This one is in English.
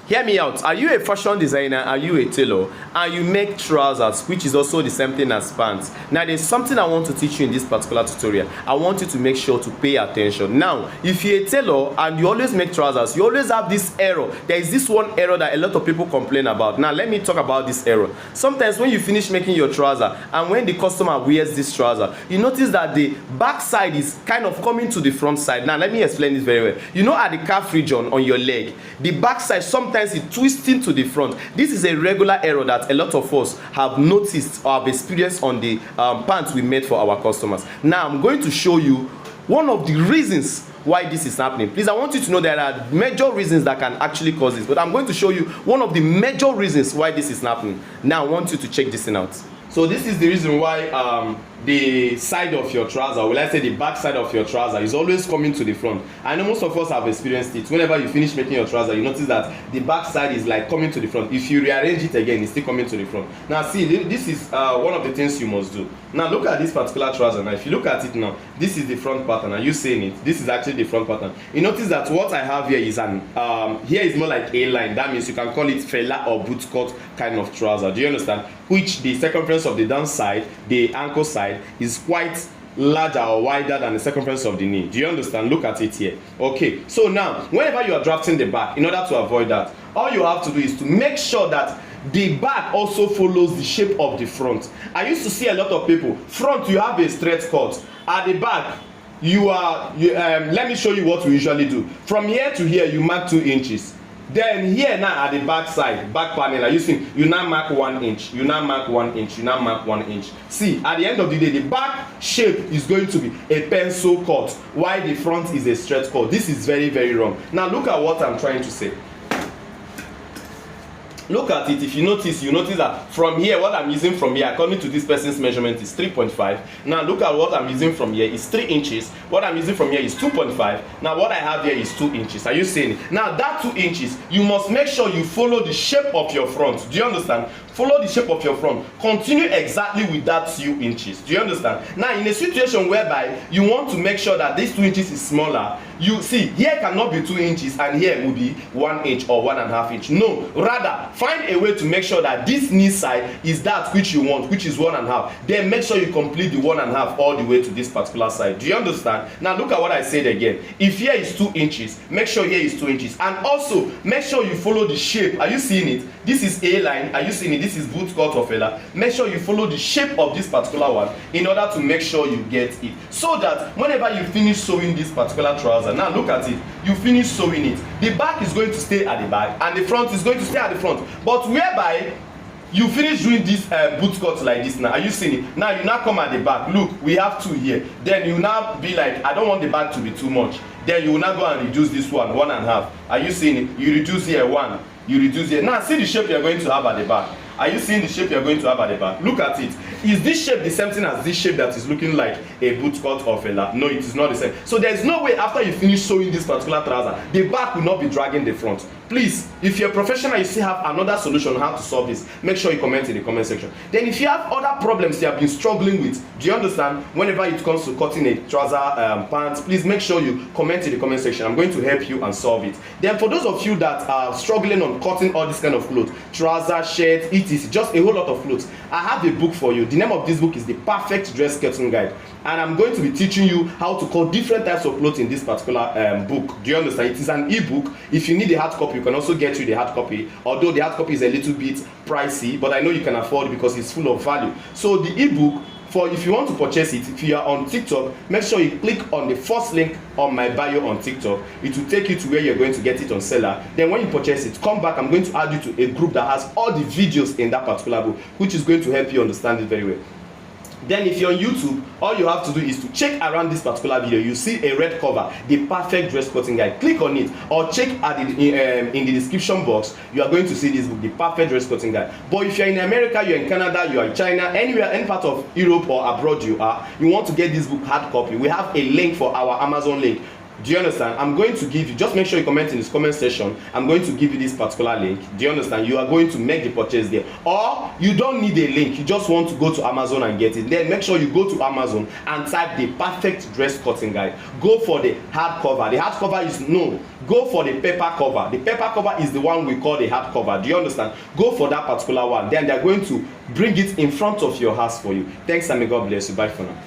Hear me out. Are you a fashion designer? Are you a tailor? And you make trousers, which is also the same thing as pants. Now, there's something I want to teach you in this particular tutorial. I want you to make sure to pay attention. Now, if you're a tailor and you always make trousers, you always have this error. There is this one error that a lot of people complain about. Now, let me talk about this error. Sometimes when you finish making your trouser and when the customer wears this trouser, you notice that the back side is kind of coming to the front side. Now, let me explain this very well. You know, at the calf region on your leg, the back side sometimes it twisting to the front. This is a regular error that a lot of us have noticed or have experienced on the pants we made for our customers. Now I'm going to show you one of the reasons why this is happening. Please, I want you to know there are major reasons that can actually cause this, but I'm going to show you one of the major reasons why this is happening. Now I want you to check this thing out. So this is the reason why the side of your trouser, or let's say the back side of your trouser, is always coming to the front. I know most of us have experienced it. Whenever you finish making your trouser, you notice that the back side is like coming to the front. If you rearrange it again, it's still coming to the front. Now see, this is one of the things you must do. Now look at this particular trouser. Now if you look at it now, this is the front pattern. Are you seeing it? This is actually the front pattern. You notice that what I have here is an here is more like a line. That means you can call it fella or boot cut kind of trouser. Do you understand? Which the circumference of the down side, the ankle side, is quite larger or wider than the circumference of the knee. Do you understand? Look at it here. Okay, so now whenever you are drafting the back, in order to avoid that, all you have to do is to make sure that the back also follows the shape of the front. I used to see a lot of people, front you have a straight cut, at the back let me show you what we usually do. From here to here you mark 2 inches. Then here now at the back side, back panel, are you seeing? You now mark 1 inch. You now mark 1 inch. You now mark 1 inch. See, at the end of the day, the back shape is going to be a pencil cut, while the front is a straight cut. This is very, very wrong. Now look at what I'm trying to say. Look at it. If you notice that from here, what I'm using from here, according to this person's measurement, is 3.5. Now look at what I'm using from here is 3 inches. What I'm using from here is 2.5. Now what I have here is 2 inches. Are you seeing it? Now that 2 inches, you must make sure you follow the shape of your front. Do you understand? Follow the shape of your front. Continue exactly with that 2 inches. Do you understand? Now in a situation whereby you want to make sure that this 2 inches is smaller, you see here cannot be 2 inches and here will be 1 inch or 1.5 inch. No, rather find a way to make sure that this knee side is that which you want, which is 1.5. Then make sure you complete the 1.5 all the way to this particular side. Do you understand? Now look at what I said again. If here is 2 inches, make sure here is 2 inches, and also make sure you follow the shape. Are you seeing it? This is a line. Are you seeing it? This is boot cut or fella. Make sure you follow the shape of this particular one in order to make sure you get it, so that whenever you finish sewing this particular trouser, now look at it, you finish sewing it, the back is going to stay at the back and the front is going to stay at the front. But whereby you finish doing this boot cut like this, now are you seeing it? Now you now come at the back. Look, we have 2 here. Then you now be like, I don't want the back to be too much. Then you will now go and reduce this one 1.5. Are you seeing it? You reduce here 1, you reduce here. Now see the shape you're going to have at the back. Are you seeing the shape you're going to have at the back? Look at it. Is this shape the same thing as this shape that is looking like a boot cut or fella? No, it is not the same. So there is no way after you finish sewing this particular trouser, the back will not be dragging the front. Please, if you're a professional, you still have another solution on how to solve this, make sure you comment in the comment section. Then if you have other problems you have been struggling with, do you understand? Whenever it comes to cutting a trouser pants, please make sure you comment in the comment section. I'm going to help you and solve it. Then for those of you that are struggling on cutting all this kind of clothes, trouser, shirt, etc., just a whole lot of clothes, I have a book for you. The name of this book is The Perfect Dress Cutting Guide, and I'm going to be teaching you how to cut different types of clothes in this particular book. Do you understand? It is an ebook. If you need a hard copy, you can also get you the hard copy, although the hard copy is a little bit pricey, but I know you can afford it because it's full of value. So the ebook, for if you want to purchase it, if you are on TikTok, make sure you click on the first link on my bio on TikTok. It will take you to where you're going to get it on seller. Then when you purchase it, come back. I'm going to add you to a group that has all the videos in that particular book, which is going to help you understand it very well. Then if you're on YouTube, all you have to do is to check around this particular video. You see a red cover, The Perfect Dress Cutting Guide. Click on it, or check at in the description box. You are going to see this book, The Perfect Dress Cutting Guide. But if you're in America, you're in Canada, you're in China, anywhere, any part of Europe or abroad you want to get this book hard copy, we have a link for our Amazon link. Do you understand? I'm going to give you, just make sure you comment in this comment section. I'm going to give you this particular link. Do you understand? You are going to make the purchase there. Or you don't need a link, you just want to go to Amazon and get it. Then make sure you go to Amazon and type the perfect dress cutting guide. Go for the hardcover. The hardcover is no. Go for the paper cover. The paper cover is the one we call the hardcover. Do you understand? Go for that particular one. Then they're going to bring it in front of your house for you. Thanks and may God bless you. Bye for now.